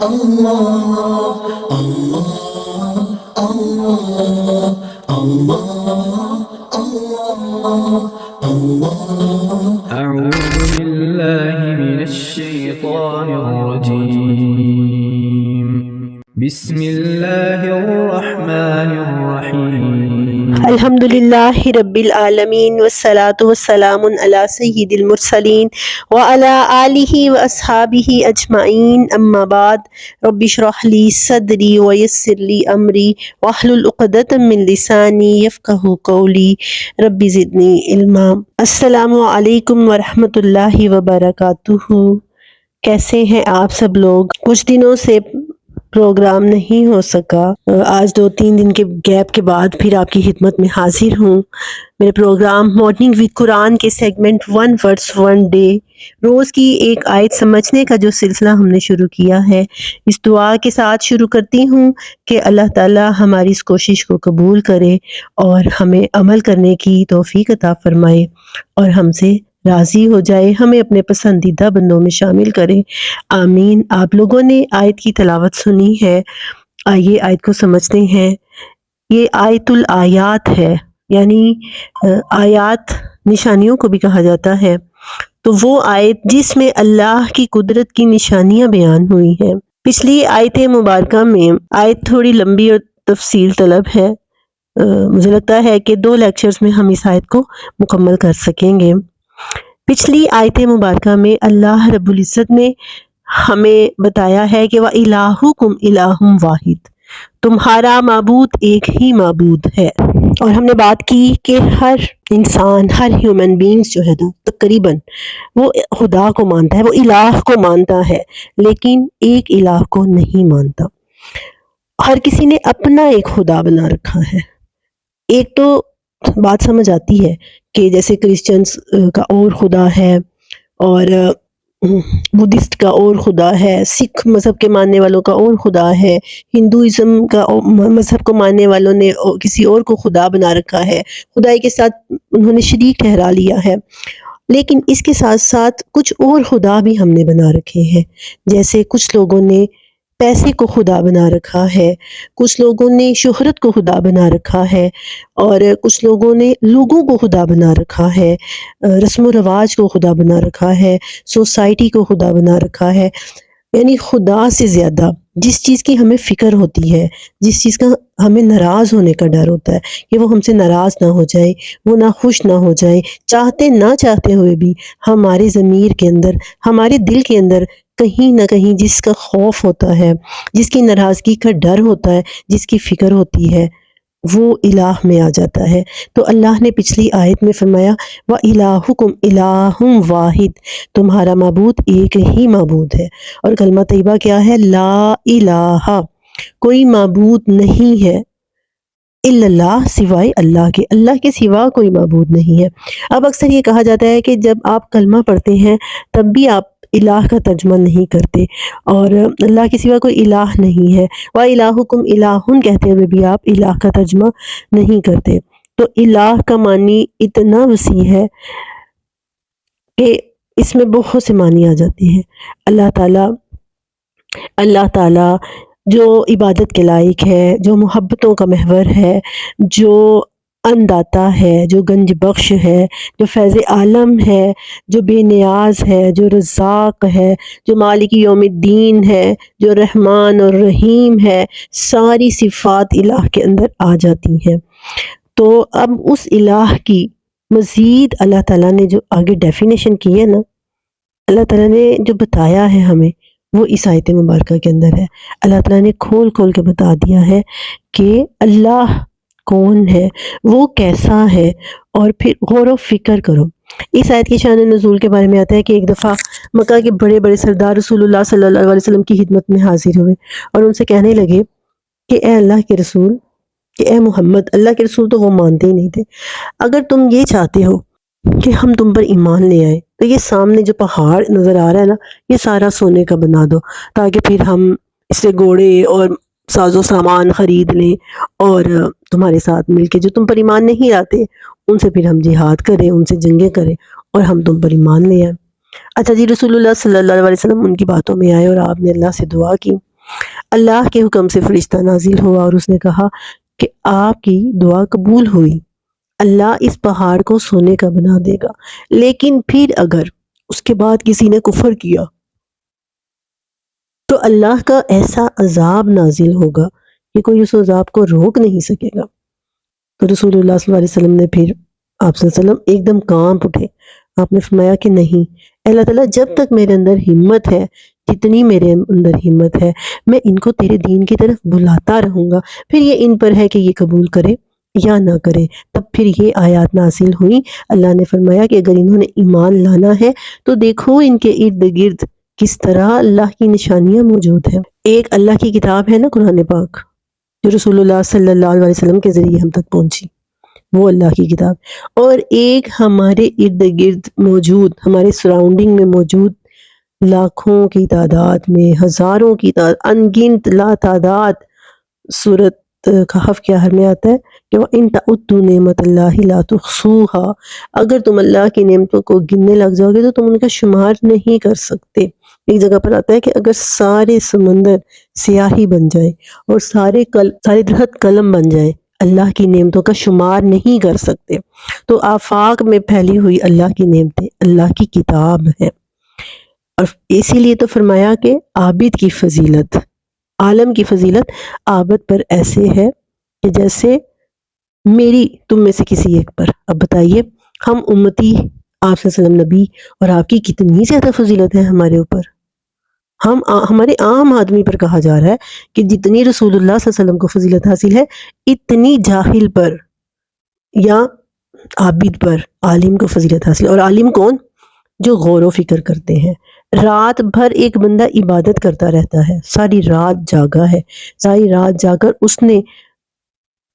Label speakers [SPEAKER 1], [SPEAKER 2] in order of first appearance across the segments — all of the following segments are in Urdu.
[SPEAKER 1] اللہ اللہ اللہ اللہ اللہ اللہ
[SPEAKER 2] أعوذ بالله من الشيطان الرجيم بسم الله الرحمن الرحيم
[SPEAKER 3] الحمد للہ رب العالمین والصلاة والسلام علی سید المرسلین وعلی آلہ واصحابہ اجمعین اما بعد رب اشرح لی صدری ویسر لی امری واحلل عقدۃ من لسانی یفقہوا قولی رب زدنی علما۔ السلام علیکم ورحمۃ اللہ وبرکاتہ۔ کیسے ہیں آپ سب لوگ؟ کچھ دنوں سے پروگرام نہیں ہو سکا، آج 2-3 دن کے گیپ کے بعد پھر آپ کی خدمت میں حاضر ہوں۔ میرے پروگرام مارننگ وتھ قرآن کے سیگمنٹ 1 ورڈز 1 ڈے، روز کی ایک آیت سمجھنے کا جو سلسلہ ہم نے شروع کیا ہے، اس دعا کے ساتھ شروع کرتی ہوں کہ اللہ تعالی ہماری اس کوشش کو قبول کرے اور ہمیں عمل کرنے کی توفیق عطا فرمائے اور ہم سے راضی ہو جائے، ہمیں اپنے پسندیدہ بندوں میں شامل کرے، آمین۔ آپ لوگوں نے آیت کی تلاوت سنی ہے، آئیے آیت کو سمجھتے ہیں۔ یہ آیت الآیات ہے، یعنی آیات نشانیوں کو بھی کہا جاتا ہے، تو وہ آیت جس میں اللہ کی قدرت کی نشانیاں بیان ہوئی ہیں۔ پچھلی آیت مبارکہ میں آیت تھوڑی لمبی اور تفصیل طلب ہے، مجھے لگتا ہے کہ 2 لیکچرز میں ہم اس آیت کو مکمل کر سکیں گے۔ پچھلی آیت مبارکہ میں اللہ رب العزت نے ہمیں بتایا ہے کہ وَإِلَٰهُكُمْ إِلَٰهٌ وَاحِدٌ، تمہارا معبود ایک ہی معبود ہے۔ اور ہم نے بات کی کہ ہر انسان، ہر ہیومن بینگز جو ہے نا، تقریباً وہ خدا کو مانتا ہے، وہ الہ کو مانتا ہے، لیکن ایک الہ کو نہیں مانتا۔ ہر کسی نے اپنا ایک خدا بنا رکھا ہے۔ ایک تو بات سمجھ آتی ہے کہ جیسے کرسچنس کا اور خدا ہے، اور بدھسٹ کا اور خدا ہے، سکھ مذہب کے ماننے والوں کا اور خدا ہے، ہندوازم کا مذہب کو ماننے والوں نے کسی اور کو خدا بنا رکھا ہے، خدائی کے ساتھ انہوں نے شریک ٹھہرا لیا ہے۔ لیکن اس کے ساتھ ساتھ کچھ اور خدا بھی ہم نے بنا رکھے ہیں، جیسے کچھ لوگوں نے پیسے کو خدا بنا رکھا ہے، کچھ لوگوں نے شہرت کو خدا بنا رکھا ہے، اور کچھ لوگوں نے لوگوں کو خدا بنا رکھا ہے، رسم و رواج کو خدا بنا رکھا ہے، سوسائٹی کو خدا بنا رکھا ہے۔ یعنی خدا سے زیادہ جس چیز کی ہمیں فکر ہوتی ہے، جس چیز کا ہمیں ناراض ہونے کا ڈر ہوتا ہے کہ وہ ہم سے ناراض نہ ہو جائے، وہ ناخوش نہ ہو جائے، چاہتے نہ چاہتے ہوئے بھی ہمارے ضمیر کے اندر، ہمارے دل کے اندر کہیں نہ کہیں جس کا خوف ہوتا ہے، جس کی ناراضگی کا ڈر ہوتا ہے، جس کی فکر ہوتی ہے، وہ الہ میں آ جاتا ہے۔ تو اللہ نے پچھلی آیت میں فرمایا وَإِلَٰهُكُمْ إِلَٰهٌ وَاحِدٌ، تمہارا معبود ایک ہی معبود ہے۔ اور کلمہ طیبہ کیا ہے؟ لا الہ، کوئی معبود نہیں ہے، الا اللہ، سوائے اللہ کے، اللہ کے سوا کوئی معبود نہیں ہے۔ اب اکثر یہ کہا جاتا ہے کہ جب آپ کلمہ پڑھتے ہیں تب بھی آپ الہ کا ترجمہ نہیں کرتے، اور اللہ کے سوا کوئی الہ نہیں ہے، وَإِلَٰهُكُمْ إِلَٰهٌ کہتے ہوئے بھی آپ الہ کا ترجمہ نہیں کرتے۔ تو الہ کا معنی اتنا وسیع ہے کہ اس میں بہت سے معنی آ جاتے ہیں۔ اللہ تعالیٰ جو عبادت کے لائق ہے، جو محبتوں کا محور ہے، جو انداتا ہے، جو گنج بخش ہے، جو فیض عالم ہے، جو بے نیاز ہے، جو رزاق ہے، جو مالک یوم الدین ہے، جو رحمان اور رحیم ہے، ساری صفات الہ کے اندر آ جاتی ہیں۔ تو اب اس الہ کی مزید اللہ تعالیٰ نے جو آگے ڈیفینیشن کی ہے نا، اللہ تعالیٰ نے جو بتایا ہے ہمیں، وہ اس آیت مبارکہ کے اندر ہے۔ اللہ تعالیٰ نے کھول کھول کے بتا دیا ہے کہ اللہ کون ہے، وہ کیسا ہے، اور پھر غور و فکر کرو۔ اس آیت کی شان نزول کے بارے میں آتا ہے کہ ایک دفعہ مکہ کے بڑے بڑے سردار رسول اللہ صلی اللہ علیہ وسلم کی خدمت میں حاضر ہوئے اور ان سے کہنے لگے کہ اے اللہ کے رسول، کہ اے محمد، اللہ کے رسول تو وہ مانتے ہی نہیں تھے، اگر تم یہ چاہتے ہو کہ ہم تم پر ایمان لے آئیں تو یہ سامنے جو پہاڑ نظر آ رہا ہے نا، یہ سارا سونے کا بنا دو، تاکہ پھر ہم اس سے گھوڑے اور ساز و سامان خرید لیں، اور تمہارے ساتھ مل کے جو تم پر ایمان نہیں لاتے ان سے پھر ہم جہاد کریں، ان سے جنگیں کریں، اور ہم تم پر ایمان لے آئیں۔ اچھا جی، رسول اللہ صلی اللہ علیہ وسلم ان کی باتوں میں آئے اور آپ نے اللہ سے دعا کی اللہ کے حکم سے فرشتہ نازل ہوا اور اس نے کہا کہ آپ کی دعا قبول ہوئی، اللہ اس پہاڑ کو سونے کا بنا دے گا، لیکن پھر اگر اس کے بعد کسی نے کفر کیا تو اللہ کا ایسا عذاب نازل ہوگا کہ کوئی اس عذاب کو روک نہیں سکے گا۔ تو رسول اللہ صلی اللہ علیہ وسلم نے پھر آپ صلی اللہ علیہ وسلم ایک دم کانپ اٹھے۔ آپ نے فرمایا کہ نہیں، اللہ تعالیٰ جب تک میرے اندر ہمت ہے، جتنی میرے اندر ہمت ہے، میں ان کو تیرے دین کی طرف بلاتا رہوں گا، پھر یہ ان پر ہے کہ یہ قبول کرے یا نہ کرے۔ تب پھر یہ آیات نازل ہوئی۔ اللہ نے فرمایا کہ اگر انہوں نے ایمان لانا ہے تو دیکھو ان کے ارد گرد کس طرح اللہ کی نشانیاں موجود ہیں۔ ایک اللہ کی کتاب ہے نا قرآن پاک، جو رسول اللہ صلی اللہ علیہ وسلم کے ذریعے ہم تک پہنچی، وہ اللہ کی کتاب، اور ایک ہمارے ارد گرد موجود، ہمارے سراؤنڈنگ میں موجود لاکھوں کی تعداد میں، ہزاروں کی تعداد، انگنت لا تعداد سورۃ کہف کے آخر میں آتا ہے کہ وَإِن تَعُدُّوا نِعْمَتَ اللَّهِ لَا تُحْصُوهَا، اگر تم اللہ کی نعمتوں کو گننے لگ جاؤ گے تو تم ان کا شمار نہیں کر سکتے۔ ایک جگہ پر آتا ہے کہ اگر سارے سمندر سیاہی بن جائیں اور سارے درخت قلم بن جائیں، اللہ کی نعمتوں کا شمار نہیں کر سکتے۔ تو آفاق میں پھیلی ہوئی اللہ کی نعمتیں اللہ کی کتاب ہیں، اور اسی لیے تو فرمایا کہ عابد کی فضیلت، عالم کی فضیلت عابد پر ایسے ہے کہ جیسے میری تم میں سے کسی ایک پر۔ اب بتائیے ہم امتی، آپ صلی اللہ علیہ وسلم نبی، اور آپ کی کتنی زیادہ فضیلت ہے ہمارے اوپر۔ ہمارے عام آدمی پر کہا جا رہا ہے کہ جتنی رسول اللہ صلی اللہ علیہ وسلم کو فضیلت حاصل ہے، اتنی جاہل پر یا عابد پر، عالم کو فضیلت حاصل ہے۔ اور عالم کون؟ جو غور و فکر کرتے ہیں۔ رات بھر ایک بندہ عبادت کرتا رہتا ہے، ساری رات جاگا ہے، ساری رات جا کر اس نے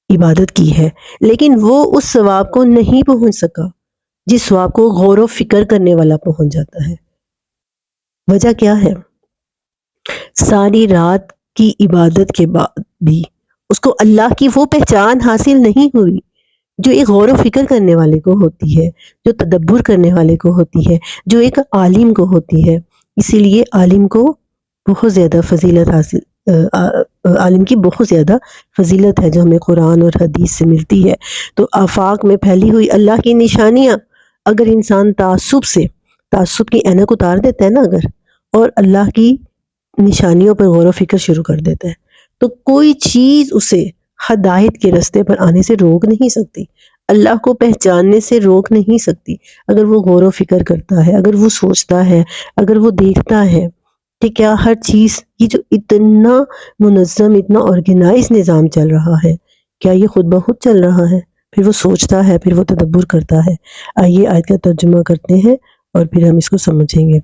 [SPEAKER 3] عبادت کی ہے، لیکن وہ اس ثواب کو نہیں پہنچ سکا جس ثواب کو غور و فکر کرنے والا پہنچ جاتا ہے۔ وجہ کیا ہے؟ ساری رات کی عبادت کے بعد بھی اس کو اللہ کی وہ پہچان حاصل نہیں ہوئی جو ایک غور و فکر کرنے والے کو ہوتی ہے، جو تدبر کرنے والے کو ہوتی ہے، جو ایک عالم کو ہوتی ہے۔ اسی لیے عالم کو بہت زیادہ فضیلت عالم کی بہت زیادہ فضیلت ہے جو ہمیں قرآن اور حدیث سے ملتی ہے۔ تو آفاق میں پھیلی ہوئی اللہ کی نشانیاں، اگر انسان تعصب کی اینک اتار دیتا ہے نا اگر، اور اللہ کی نشانیوں پر غور و فکر شروع کر دیتا ہے، تو کوئی چیز اسے ہدایت کے راستے پر آنے سے روک نہیں سکتی، اللہ کو پہچاننے سے روک نہیں سکتی۔ اگر وہ غور و فکر کرتا ہے، اگر وہ سوچتا ہے، اگر وہ دیکھتا ہے کہ کیا ہر چیز، یہ جو اتنا منظم، اتنا آرگنائز نظام چل رہا ہے، کیا یہ خود بخود چل رہا ہے؟ پھر وہ سوچتا ہے، پھر وہ تدبر کرتا ہے۔ آئیے آیت کا ترجمہ کرتے ہیں اور پھر ہم اس کو سمجھیں گے۔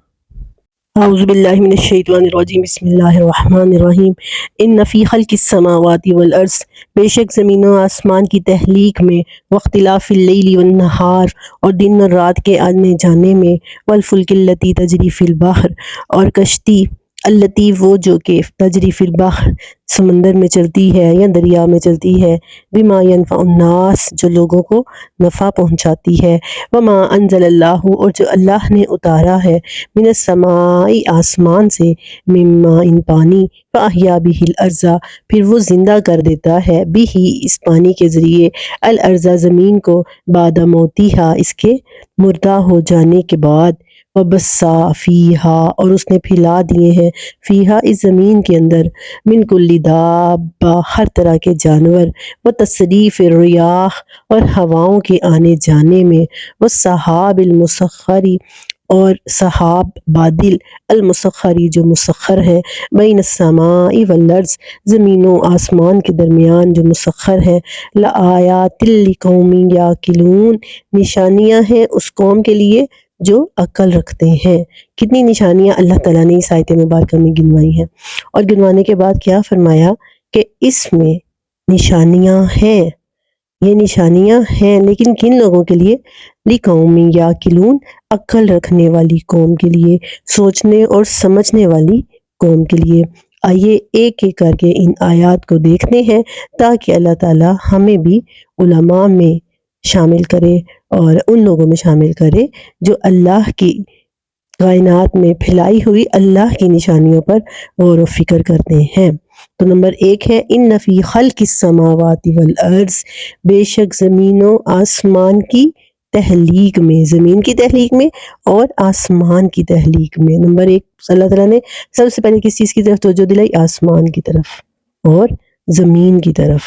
[SPEAKER 3] اعوذ باللہ من الشیطان الرجیم، بسم اللہ الرحمن الرحیم۔ ان فی خلق السماوات والارض، بے شک زمین و آسمان کی تخلیق میں، واختلاف اللیل والنہار، اور دن اور رات کے آنے جانے میں، والفلک التی تجری فی البحر، اور کشتی التی وہ جو کہ تجری فی البحر سمندر میں چلتی ہے یا دریا میں چلتی ہے، بما ینفع الناس جو لوگوں کو نفع پہنچاتی ہے، وما انزل اللہ اور جو اللہ نے اتارا ہے، من السماء آسمان سے، من ماء پانی، فاحیا بہ الارض پھر وہ زندہ کر دیتا ہے، بہ اس پانی کے ذریعے، الارض زمین کو، بعد موتیہا اس کے مردہ ہو جانے کے بعد، وبثا فیہا اور اس نے پھیلا دیے ہیں، فیہا اس زمین کے اندر، من کل دابہ ہر طرح کے جانور، وتصریف الریاح اور ہواؤں کے آنے جانے میں، والسحاب المسخری اور سحاب بادل، المسخری جو مسخر ہے، بین السماء والارض زمین و آسمان کے درمیان جو مسخر ہے، لآیات لقوم یعقلون نشانیاں ہیں اس قوم کے لیے جو عقل رکھتے ہیں۔ کتنی نشانیاں اللہ تعالیٰ نے اس آیت مبارکہ میں گنوائی ہیں، اور گنوانے کے بعد کیا فرمایا کہ اس میں نشانیاں ہیں، یہ نشانیاں ہیں، لیکن کن لوگوں کے لیے؟ لقوم یعقلون عقل رکھنے والی قوم کے لیے، سوچنے اور سمجھنے والی قوم کے لیے۔ آئیے ایک ایک کر کے ان آیات کو دیکھتے ہیں تاکہ اللہ تعالیٰ ہمیں بھی علماء میں شامل کرے اور ان لوگوں میں شامل کرے جو اللہ کی کائنات میں پھیلائی ہوئی اللہ کی نشانیوں پر غور و فکر کرتے ہیں۔ تو نمبر 1 ہے ان فی خلق السماوات والارض، بے شک زمین و آسمان کی تخلیق میں، زمین کی تخلیق میں اور آسمان کی تخلیق میں۔ نمبر 1 اللہ تعالیٰ نے سب سے پہلے کس چیز کی طرف توجہ دلائی؟ آسمان کی طرف اور زمین کی طرف،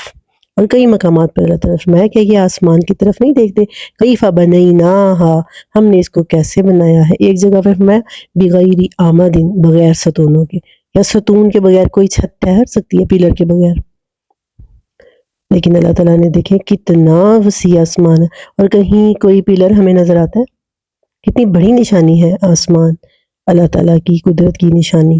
[SPEAKER 3] اور کئی مقامات پر اللہ تعالیٰ فرمایا کہ یہ آسمان کی طرف نہیں دیکھتے، کیف بنیناہا، ہم نے اس کو کیسے بنایا ہے۔ ایک جگہ پر فرمایا بغیر عامد، بغیر ستونوں کے، یا ستون کے بغیر کوئی چھت ٹھہر سکتی ہے پلر کے بغیر؟ لیکن اللہ تعالیٰ نے دیکھیں کتنا وسیع آسمان ہے، اور کہیں کوئی پلر ہمیں نظر آتا ہے؟ کتنی بڑی نشانی ہے آسمان، اللہ تعالیٰ کی قدرت کی نشانی۔